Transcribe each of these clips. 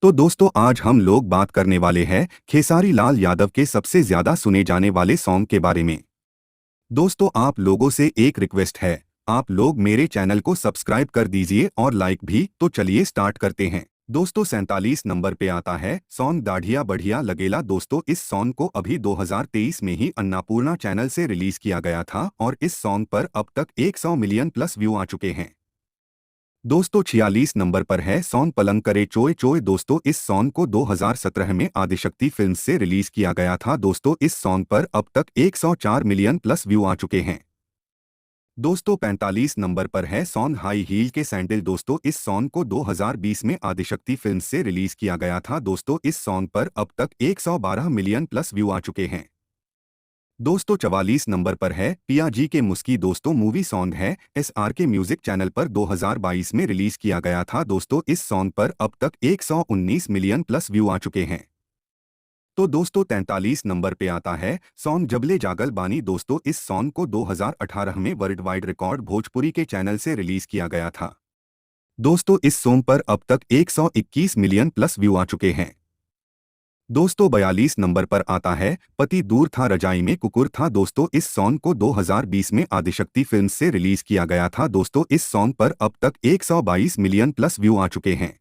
तो दोस्तों आज हम लोग बात करने वाले हैं खेसारी लाल यादव के सबसे ज्यादा सुने जाने वाले सॉन्ग के बारे में। दोस्तों आप लोगों से एक रिक्वेस्ट है, आप लोग मेरे चैनल को सब्सक्राइब कर दीजिए और लाइक भी। तो चलिए स्टार्ट करते हैं। दोस्तों 47 नंबर पे आता है सॉन्ग दाढ़िया बढ़िया लगेला। दोस्तों इस सॉन्ग को अभी 2023 में ही अन्नपूर्णा चैनल से रिलीज किया गया था और इस सॉन्ग पर अब तक 100 मिलियन प्लस व्यू आ चुके हैं। दोस्तों 46 नंबर पर है सॉन्ग पलंग करे चोय चोय। दोस्तों इस सॉन्ग को 2017 में आदिशक्ति फिल्म से रिलीज किया गया था। दोस्तों इस सॉन्ग पर अब तक 104 मिलियन प्लस व्यू आ चुके हैं। दोस्तों 45 नंबर पर है सॉन्ग हाई हील के सैंडल। दोस्तों इस सॉन्ग को 2020 में आदिशक्ति फिल्म से रिलीज किया गया था। दोस्तों इस सॉन्ग पर अब तक 112 मिलियन प्लस व्यू आ चुके हैं। दोस्तों 44 नंबर पर है पिया जी के मुस्की। दोस्तों मूवी सॉन्ग है, SRK म्यूजिक चैनल पर 2022 में रिलीज किया गया था। दोस्तों इस सॉन्ग पर अब तक 119 मिलियन प्लस व्यू आ चुके हैं। तो दोस्तों 43 नंबर पे आता है सॉन्ग जबले जागल बानी। दोस्तों इस सॉन्ग को 2018 में वर्ल्ड वाइड रिकॉर्ड भोजपुरी के चैनल से रिलीज किया गया था। दोस्तों इस सॉन्ग पर अब तक 121 मिलियन प्लस व्यू आ चुके हैं। दोस्तों 42 नंबर पर आता है पति दूर था रजाई में कुकुर था। दोस्तों इस सॉन्ग को 2020 में आदिशक्ति फिल्म से रिलीज किया गया था। दोस्तों इस सॉन्ग पर अब तक 122 मिलियन प्लस व्यू आ चुके हैं।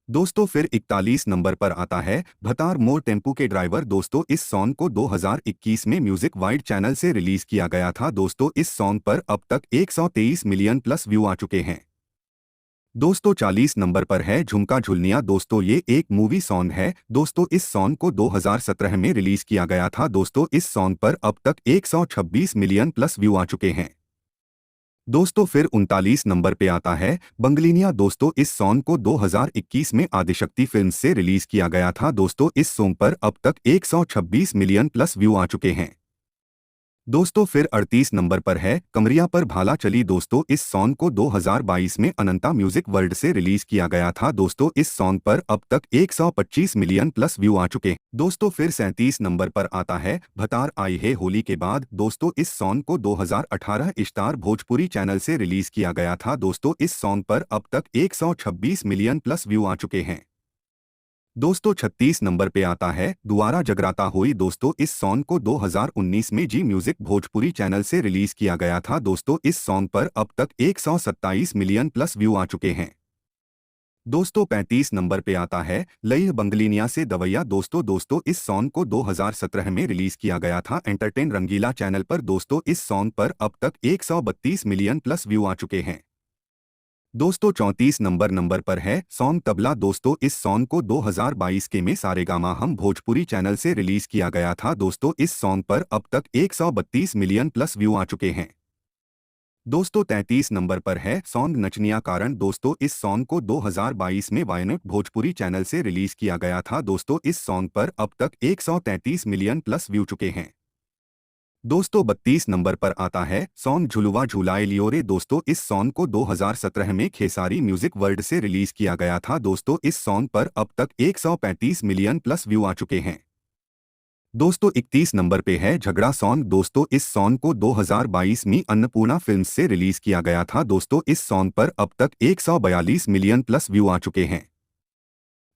दोस्तों फिर 41 नंबर पर आता है भतार मोर टेम्पू के ड्राइवर। दोस्तों इस सॉन्ग को 2021 में म्यूजिक वाइड चैनल से रिलीज किया गया था। दोस्तों इस सॉन्ग पर अब तक 123 मिलियन प्लस व्यू आ चुके हैं। दोस्तों 40 नंबर पर है झुमका झुलनिया। दोस्तों ये एक मूवी सॉन्ग है। दोस्तों इस सॉन्ग को 2017 में रिलीज किया गया था। दोस्तों इस सॉन्ग पर अब तक 126 मिलियन प्लस व्यू आ चुके हैं। दोस्तों फिर 39 नंबर पे आता है बंगलिनिया। दोस्तों इस सॉन्ग को 2021 में आदिशक्ति फिल्म से रिलीज किया गया था। दोस्तों इस सॉन्ग पर अब तक 126 मिलियन प्लस व्यू आ चुके हैं। दोस्तों फिर 38 नंबर पर है कमरिया पर भाला चली। दोस्तों इस सॉन्ग को 2022 में अनंता म्यूजिक वर्ल्ड से रिलीज किया गया था। दोस्तों इस सॉन्ग पर अब तक 125 मिलियन प्लस व्यू आ चुके हैं। दोस्तों फिर 37 नंबर पर आता है भतार आई है होली के बाद। दोस्तों इस सॉन्ग को 2018 स्टार भोजपुरी चैनल से रिलीज किया गया था। दोस्तों इस सॉन्ग पर अब तक 126 मिलियन प्लस व्यू आ चुके हैं। दोस्तों 36 नंबर पे आता है दुआरा जगराता हुई। दोस्तों इस सॉन्ग को 2019 में जी म्यूजिक भोजपुरी चैनल से रिलीज किया गया था। दोस्तों इस सॉन्ग पर अब तक 127 मिलियन प्लस व्यू आ चुके हैं। दोस्तों 35 नंबर पे आता है लई बंगलिनिया से दवैया। दोस्तों इस सॉन्ग को 2017 में रिलीज किया गया था एंटरटेन रंगीला चैनल पर। दोस्तों इस सॉन्ग पर अब तक 132 मिलियन प्लस व्यू आ चुके हैं। दोस्तों 34 नंबर पर है सॉन्ग तबला। दोस्तों इस सॉन्ग को 2022 के में सारेगामा हम भोजपुरी चैनल से रिलीज किया गया था। दोस्तों इस सॉन्ग पर अब तक 132 मिलियन प्लस व्यू आ चुके हैं। दोस्तों 33 नंबर पर है सॉन्ग नचनिया कारण। दोस्तों इस सॉन्ग को 2022 में वायनेट भोजपुरी चैनल से रिलीज किया गया था। दोस्तों इस सॉन्ग पर अब तक 133 मिलियन प्लस व्यू चुके हैं। दोस्तों 32 नंबर पर आता है सॉन्ग झुलुआ झुलाए लियो रे। दोस्तों इस सॉन्ग को 2017 में खेसारी म्यूजिक वर्ल्ड से रिलीज किया गया था। दोस्तों इस सॉन्ग पर अब तक 135 मिलियन प्लस व्यू आ चुके हैं। दोस्तों 31 नंबर पे है झगड़ा सॉन्ग। दोस्तों इस सॉन्ग को 2022 में अन्नपूर्णा फिल्म से रिलीज किया गया था। दोस्तों इस सॉन्ग पर अब तक 142 मिलियन प्लस व्यू आ चुके हैं।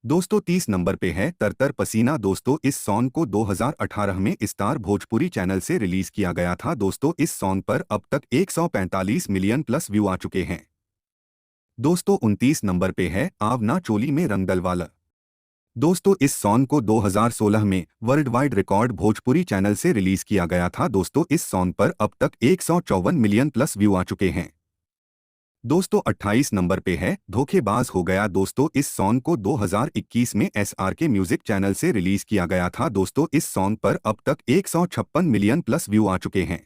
दोस्तों 30 नंबर पे है तरतर पसीना। दोस्तों इस सॉन्ग को 2018 में स्टार भोजपुरी चैनल से रिलीज किया गया था। दोस्तों इस सॉन्ग पर अब तक 145 मिलियन प्लस व्यू आ चुके हैं। दोस्तों 29 नंबर पे है आव ना चोली में रंग डलवाला। दोस्तों इस सॉन्ग को 2016 में world wide record Bhojpuri channel से रिलीज किया गया था। दोस्तों इस सॉन्ग पर अब तक 154 मिलियन प्लस व्यू आ चुके हैं। दोस्तों 28 नंबर पे है धोखेबाज हो गया। दोस्तों इस सॉन्ग को 2021 में SRK म्यूजिक चैनल से रिलीज किया गया था। दोस्तों इस सॉन्ग पर अब तक 156 मिलियन प्लस व्यू आ चुके हैं।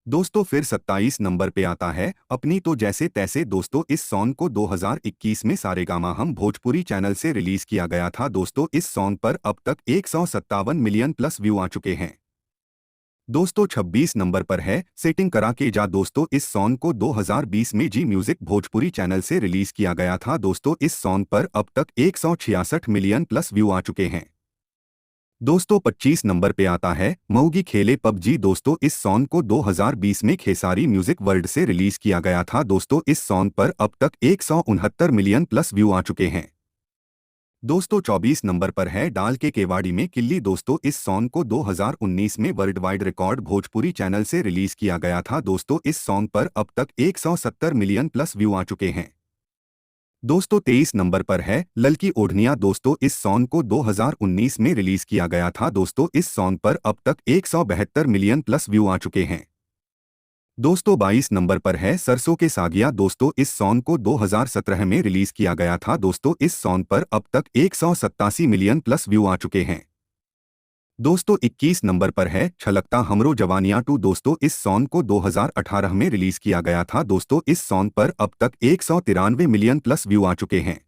दोस्तों फिर 27 नंबर पे आता है अपनी तो जैसे तैसे। दोस्तों इस सॉन्ग को 2021 में सारेगामा हम भोजपुरी चैनल से रिलीज किया गया था। दोस्तों इस सॉन्ग पर अब तक 157 मिलियन प्लस व्यू आ चुके हैं। दोस्तों 26 नंबर पर है सेटिंग करा के जा। दोस्तों इस सॉन्ग को 2020 में जी म्यूजिक भोजपुरी चैनल से रिलीज किया गया था। दोस्तों इस सॉन्ग पर अब तक 166 मिलियन प्लस व्यू आ चुके हैं। दोस्तों 25 नंबर पे आता है मऊगी खेले पबजी। दोस्तों इस सॉन्ग को 2020 में खेसारी म्यूजिक वर्ल्ड से रिलीज किया गया था। दोस्तों इस सॉन्ग पर अब तक 169 मिलियन प्लस व्यू आ चुके हैं। दोस्तों 24 नंबर पर है डाल के केवाड़ी में किल्ली। दोस्तों इस सॉन्ग को 2019 में world wide record Bhojpuri channel से रिलीज किया गया था। दोस्तों इस सॉन्ग पर अब तक 170 मिलियन प्लस व्यू आ चुके हैं। दोस्तों 23 नंबर पर है ललकी ओढ़निया। दोस्तों इस सॉन्ग को 2019 में रिलीज किया गया था। दोस्तों इस सॉन्ग पर अब तक 172 मिलियन प्लस व्यू आ चुके हैं। दोस्तों 22 नंबर पर है सरसों के सागिया। दोस्तों इस सॉन्ग को 2017 में रिलीज किया गया था। दोस्तों इस सॉन्ग पर अब तक 187 मिलियन प्लस व्यू आ चुके हैं। दोस्तों 21 नंबर पर है छलकता हमरो जवानिया 2। दोस्तों इस सॉन्ग को 2018 में रिलीज किया गया था। दोस्तों इस सॉन्ग पर अब तक 193 मिलियन प्लस व्यू आ चुके हैं।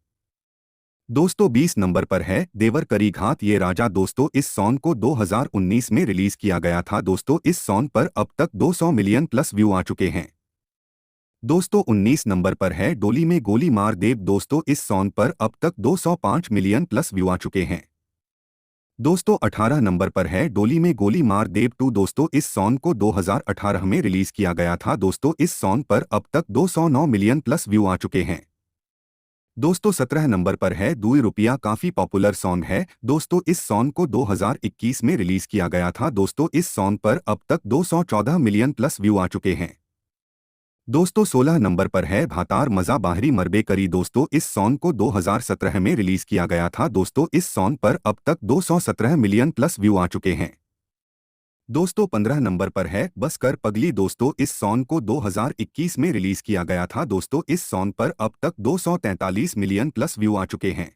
दोस्तों 20 नंबर पर है देवर करी घात ये राजा। दोस्तों इस सॉन्ग को 2019 में रिलीज किया गया था। दोस्तों इस सॉन्ग पर अब तक 200 मिलियन प्लस व्यू आ चुके हैं। दोस्तों 19 नंबर पर है डोली में गोली मार देव। दोस्तों इस सॉन्ग पर अब तक 205 मिलियन प्लस व्यू आ चुके हैं। दोस्तों 18 नंबर पर है डोली में गोली मार देव 2। दोस्तों इस सॉन्ग को 2018 में रिलीज किया गया था। दोस्तों इस सॉन्ग पर अब तक 209 मिलियन प्लस व्यू आ चुके हैं। दोस्तों 17 नंबर पर है दुई रुपया। काफी पॉपुलर सॉन्ग है। दोस्तों इस सॉन्ग को 2021 में रिलीज किया गया था। दोस्तों इस सॉन्ग पर अब तक 214 मिलियन प्लस व्यू आ चुके हैं। दोस्तों 16 नंबर पर है भातार मजा बाहरी मरबे करी। दोस्तों इस सॉन्ग को 2017 में रिलीज किया गया था। दोस्तों इस सॉन्ग पर अब तक 217 मिलियन प्लस व्यू आ चुके हैं। दोस्तों 15 नंबर पर है बस कर पगली। दोस्तों इस सॉन्ग को 2021 में रिलीज किया गया था। दोस्तों इस सॉन्ग पर अब तक 243 मिलियन प्लस व्यू आ चुके हैं।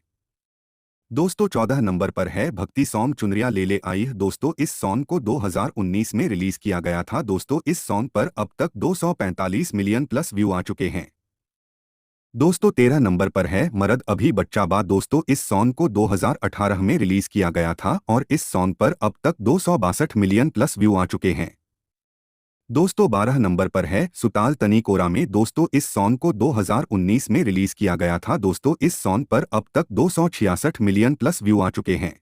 दोस्तों 14 नंबर पर है भक्ति सॉन्ग चुनरिया ले ले आई। दोस्तों इस सॉन्ग को 2019 में रिलीज किया गया था। दोस्तों इस सॉन्ग पर अब तक 245 मिलियन प्लस व्यू आ चुके हैं। दोस्तों 13 नंबर पर है मरद अभी बच्चा बा। दोस्तों इस सॉन्ग को 2018 में रिलीज किया गया था और इस सॉन्ग पर अब तक 262 मिलियन प्लस व्यू आ चुके हैं। दोस्तों 12 नंबर पर है सुताल तनी कोरा में। दोस्तों इस सॉन्ग को 2019 में रिलीज किया गया था। दोस्तों इस सॉन्ग पर अब तक 266 मिलियन प्लस व्यू आ चुके हैं।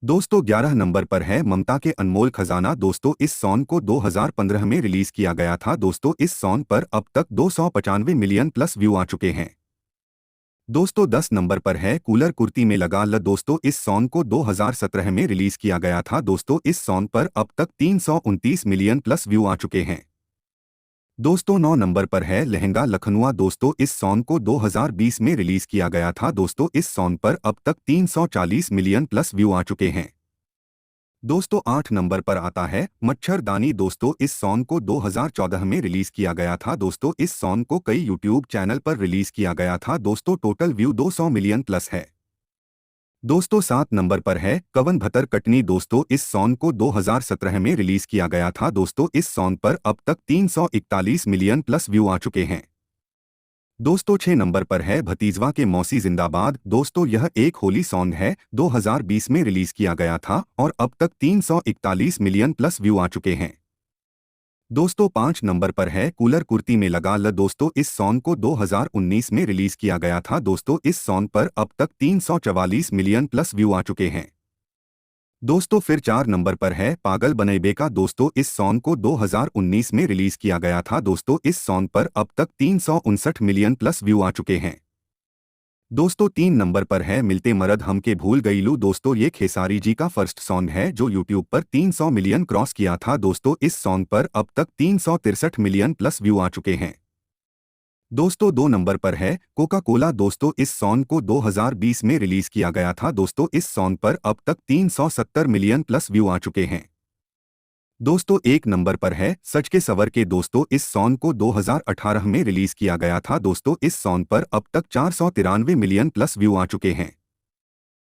दोस्तों 11 नंबर पर है ममता के अनमोल खजाना। दोस्तों इस सॉन्ग को 2015 में रिलीज किया गया था। दोस्तों इस सॉन्ग पर अब तक 295 मिलियन प्लस व्यू आ चुके हैं। दोस्तों 10 नंबर पर है कूलर कुर्ती में लगा ल। दोस्तों इस सॉन्ग को 2017 में रिलीज किया गया था। दोस्तों इस सॉन्ग पर अब तक 329 मिलियन प्लस व्यू आ चुके हैं। दोस्तों 9 नंबर पर है लहंगा लखनुआ। दोस्तों इस सॉन्ग को 2020 में रिलीज किया गया था। दोस्तों इस सॉन्ग पर अब तक 340 मिलियन प्लस व्यू आ चुके हैं। दोस्तों 8 नंबर पर आता है मच्छरदानी। दोस्तों इस सॉन्ग को 2014 में रिलीज किया गया था। दोस्तों इस सॉन्ग को कई यूट्यूब चैनल पर रिलीज किया गया था। दोस्तों टोटल व्यू 200 मिलियन प्लस है। दोस्तों 7 नंबर पर है कवन भतर कटनी। दोस्तों इस सॉन्ग को 2017 में रिलीज किया गया था। दोस्तों इस सॉन्ग पर अब तक 341 मिलियन प्लस व्यू आ चुके हैं। दोस्तों 6 नंबर पर है भतीजवा के मौसी जिंदाबाद। दोस्तों यह एक होली सॉन्ग है। 2020 में रिलीज किया गया था और अब तक 341 मिलियन प्लस व्यू आ चुके हैं। दोस्तों 5 नंबर पर है कूलर कुर्ती में लगा ल। दोस्तों इस सॉन्ग को 2019 में रिलीज किया गया था। दोस्तों इस सॉन्ग पर अब तक 344 मिलियन प्लस व्यू आ चुके हैं। दोस्तों फिर 4 नंबर पर है पागल बनैबे का। दोस्तों इस सॉन्ग को 2019 में रिलीज किया गया था। दोस्तों इस सॉन्ग पर अब तक 359 मिलियन प्लस व्यू आ चुके हैं। दोस्तों 3 नंबर पर है मिलते मरद हमके भूल गईलू। दोस्तों ये खेसारी जी का फर्स्ट सॉन्ग है जो यूट्यूब पर 300 मिलियन क्रॉस किया था। दोस्तों इस सॉन्ग पर अब तक 363 मिलियन प्लस व्यू आ चुके हैं। दोस्तों 2 नंबर पर है कोका कोला। दोस्तों इस सॉन्ग को 2020 में रिलीज किया गया था। दोस्तों इस सॉन्ग पर अब तक 370 मिलियन प्लस व्यू आ चुके हैं। दोस्तों 1 नंबर पर है सच के सवर के। दोस्तों इस सॉन्ग को 2018 में रिलीज किया गया था। दोस्तों इस सॉन्ग पर अब तक 493 मिलियन प्लस व्यू आ चुके हैं।